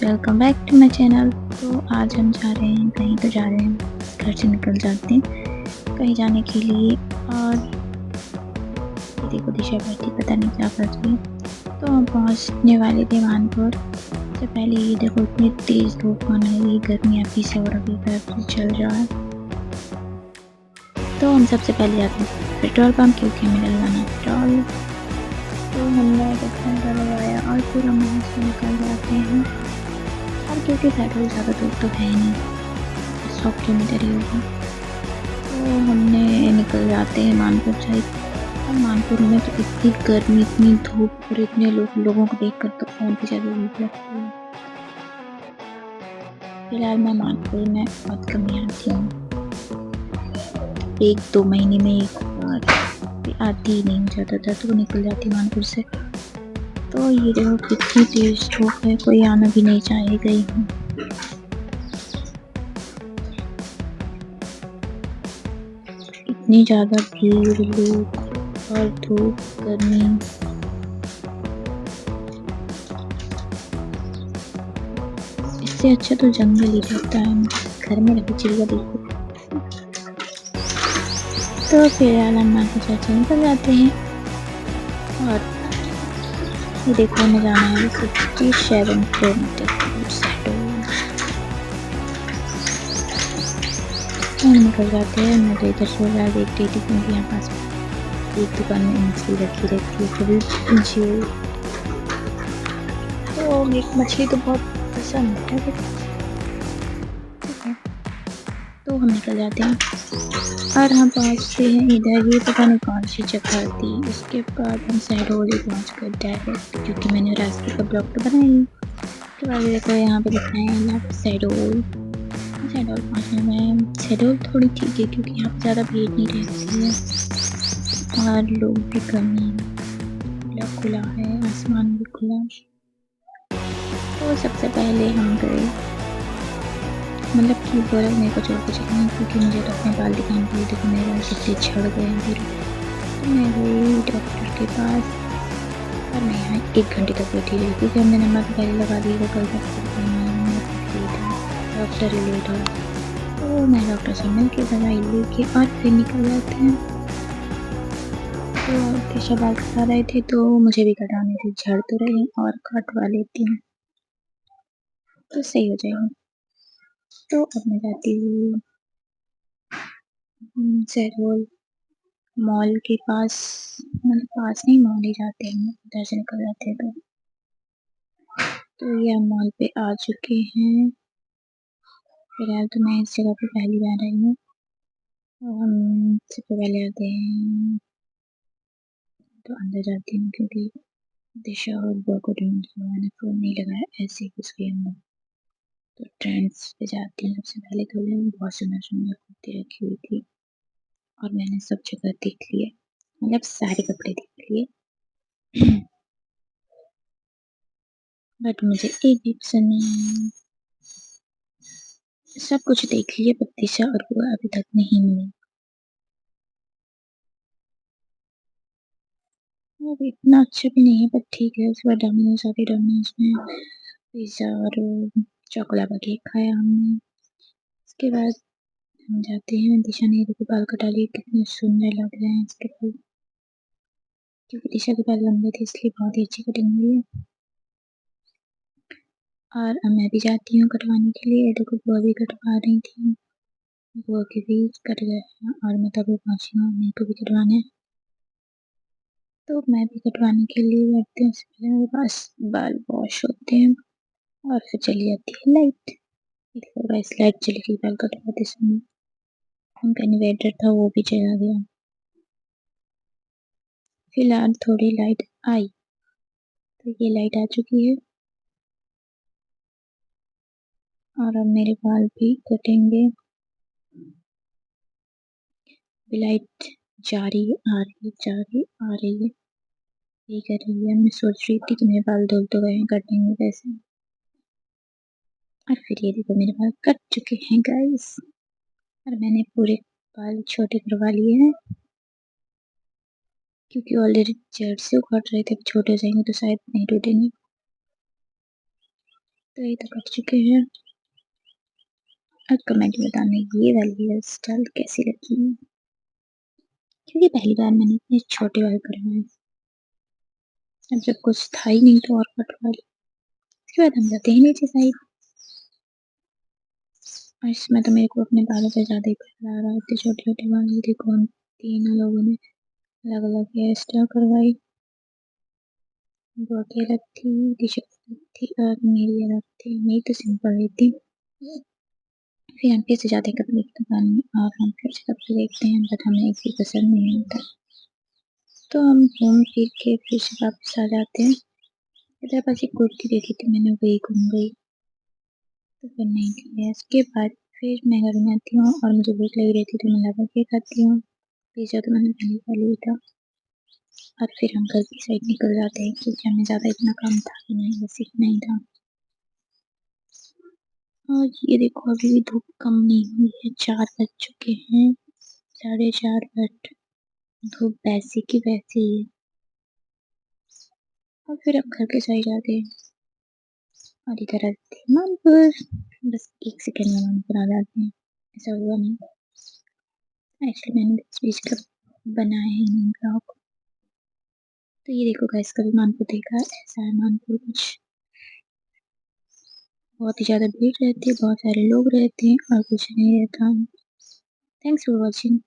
Welcome back to my channel. तो आज हम जा रहे हैं कहीं, तो जा रहे हैं, घर से निकल जाते हैं कहीं जाने के लिए। और ये देखो दिशा बैठी पता नहीं क्या कर रही है। तो हम पहुंचने वाले थे मानपुर। सबसे पहले ये देखो इतनी तेज तूफान है, ये गर्मी अभी से और अभी से चल रहा है। तो हम सबसे पहले जाते हैं पेट्रोल पंप, क्योंकि हमें डलवाना पेट्रोल। तो हमने घंटा लगाया और फिर हम वहाँ से निकल जाते हैं। और क्योंकि पेट्रोल ज़्यादा दूर तो है नहीं, 100 किलोमीटर ही होगा। तो हमने निकल जाते हैं मानपुर साइड। और मानपुर में तो इतनी गर्मी, इतनी धूप और इतने लोगों को देखकर तो और भी ज़्यादा धूप लगती है। फिलहाल मैं मानपुर में बहुत कम ही आती हूँ, 1-2 महीने में एक बार, आती ही नहीं ज़्यादातर, तो निकल जाती मानपुर से। तो ये देखो कितनी तेज धूप है, कोई आना भी नहीं चाहेगा यहाँ। इतनी ज़्यादा भीड़, लोग और धूप, गर्मी। इससे अच्छा तो जंगल ही रहता है, घर में रखी चिड़िया देखो। तो फिर हम के चाचा निकल जाते हैं। और ये देखो हमें जाना है 67 किलोमीटर। हम निकल जाते हैं। मैं तो इधर सो रहा देख रही थी, क्योंकि यहाँ पास एक दुकान में मछली रखी रहती है कभी झील। तो एक मछली तो बहुत पसंद है, ठीक है। तो हम निकल जाते हैं और हम पहुँचते हैं इधर, ये पता नहीं कौन सी जगह थी। उसके बाद हम शहडोल पहुँच गए डायरेक्ट, क्योंकि मैंने रास्ते का ब्लॉग तो बनाई। उसके बाद देखो यहाँ पे लिखा है शहडोल। शहडोल पहुँचने में, शहडोल थोड़ी ठीक है क्योंकि यहाँ पे ज़्यादा भीड़ नहीं रहती है और लोग भी कम ही, खुला है, आसमान भी खुला। तो सबसे पहले हम गए, मतलब कि बोला मेरे को और कुछ नहीं, क्योंकि मुझे तो अपने बाल दिखाने के लिए, देखो मेरे बाल कितने झड़ गए हैं फिर। तो मैं गई डॉक्टर के पास और मैं यहाँ 1 घंटे तक बैठी रही, क्योंकि हमने नंबर तो पहले लगा दी, वो कल तक डॉक्टर ही लेट है। तो मैं डॉक्टर से मिल के दवाई लेके और फिर निकल जाते हैं। तो केशव बाल कटा रहे थे, तो मुझे भी कटाने थे, झड़ तो रहे और कटवा लेती हूँ तो सही हो जाएगी। तो अब मैं जाती हूँ शहडोल मॉल के पास, मतलब पास नहीं, मॉल ही जाते हैं, उधर से निकल जाते हैं। तो ये हम मॉल पे आ चुके हैं। फिलहाल तो मैं इस जगह पे पहली बार आई हूँ। तो हम सबसे पहले आते हैं, तो अंदर जाती हूँ, क्योंकि दिशा और बुआ को ढूंढ मैंने फोन नहीं लगाया, ऐसे ही घुस गई अंदर। तो ट्रेंड्स पे जाती हूँ सबसे पहले। तो बहुत सुंदर सुंदर कुर्ती रखी हुई थी और मैंने सब जगह देख लिए, मतलब सारे कपड़े देख लिए बट मुझे एक भी पसंद नहीं। सब कुछ देख लिया, पर दिशा और बुआ अभी तक नहीं मिली। अब इतना अच्छा भी नहीं है, पर ठीक है। उसके बाद डोमिनोज आके डोमिनोज में पिज़्ज़ा और चॉकलेट का केक खाया हमने। उसके बाद हम जाते हैं, दिशा ने देखो बाल कटा लिए, कितने सुंदर लग रहे हैं इसके बाल, क्योंकि दिशा के बाल लंबे थे इसलिए बहुत ही अच्छी कटिंग हुई है। और अब मैं भी जाती हूँ कटवाने के लिए। देखो बुआ भी कटवा रही थी, बुआ के भी कट गए हैं और मैं तभी पहुँची हूँ, मेरे को भी कटवाना है। तो मैं भी कटवाने के लिए बैठती हूँ। उससे पहले मेरे पास बाल वॉश होते हैं और फिर चली जाती है लाइट। गाइस लाइट चली गई बाल कटवाते समय, उनका इन्वर्टर था वो भी चला गया। फिलहाल थोड़ी लाइट आई, तो ये लाइट आ चुकी है और अब मेरे बाल भी कटेंगे। लाइट जा रही है, आ रही है, जा रही आ रही है, यही कर रही है। मैं सोच रही थी कि मेरे बाल धुल तो गए हैं, कटेंगे कैसे। और फिर ये देखो मेरे बाल कट चुके हैं गाइस, और मैंने पूरे बाल छोटे करवा लिए हैं, क्योंकि ऑलरेडी जड़ से उखड़ रहे थे। छोटे हो जाएंगे तो शायद नहीं टूटेंगे। तो ये तो कर चुके हैं और कमेंट में बताना ये वाली हेयर स्टाइल कैसी लगी, क्योंकि पहली बार मैंने इतने छोटे बाल करवाए। अब जब कुछ था ही नहीं तो और कटवा ली। उसके बाद हम जाते हैं नीचे साइड और इसमें तो मेरे को अपने बालों पे ज़्यादा ही प्यार आ रहा है। इतने छोटे-छोटे बाल ये देखो, हम तीनों लोगों ने अलग-अलग हेयर स्टाइल करवाई। वो की अलग थी, टी-शर्ट अलग थी और मेरी अलग थी। मेरी तो सिंपल ही थी। फिर हम फिर से जाते हैं कपड़े की दुकान में और हम फिर से कपड़े देखते हैं, बट हमें एक भी पसंद नहीं आता। तो हम घूम फिर के फिर से वापस आ जाते हैं। इधर पास एक कुर्ती देखी थी मैंने, वही घूम गई तो फिर नहीं लिया। इसके बाद फिर मैं घर में आती हूँ और मुझे भूख लगी रहती है तो मैं लगा के खाती हूँ। पिज़्ज़ा तो मैंने पहले खा लिया था और फिर हम घर की साइड निकल जाते हैं क्योंकि हमें ज़्यादा इतना काम था कि नहीं, बस इतना ही था। और ये देखो अभी भी धूप कम नहीं हुई है, 4 बज चुके हैं, 4:30 बट धूप वैसी की वैसी ही है। और फिर हम घर के साइड जाते हैं और इधर आते हैं मानपुर। बस 1 सेकंड में मानपुर आ जाते हैं, ऐसा हुआ नहीं। एक्चुअली मैंने बीच का बनाया ही नहीं ब्लॉग। तो ये देखो गाइस, कभी मानपुर देखा, ऐसा है मानपुर कुछ। बहुत ही ज़्यादा भीड़ रहती है, बहुत सारे लोग रहते हैं और कुछ नहीं रहता। Thanks for watching.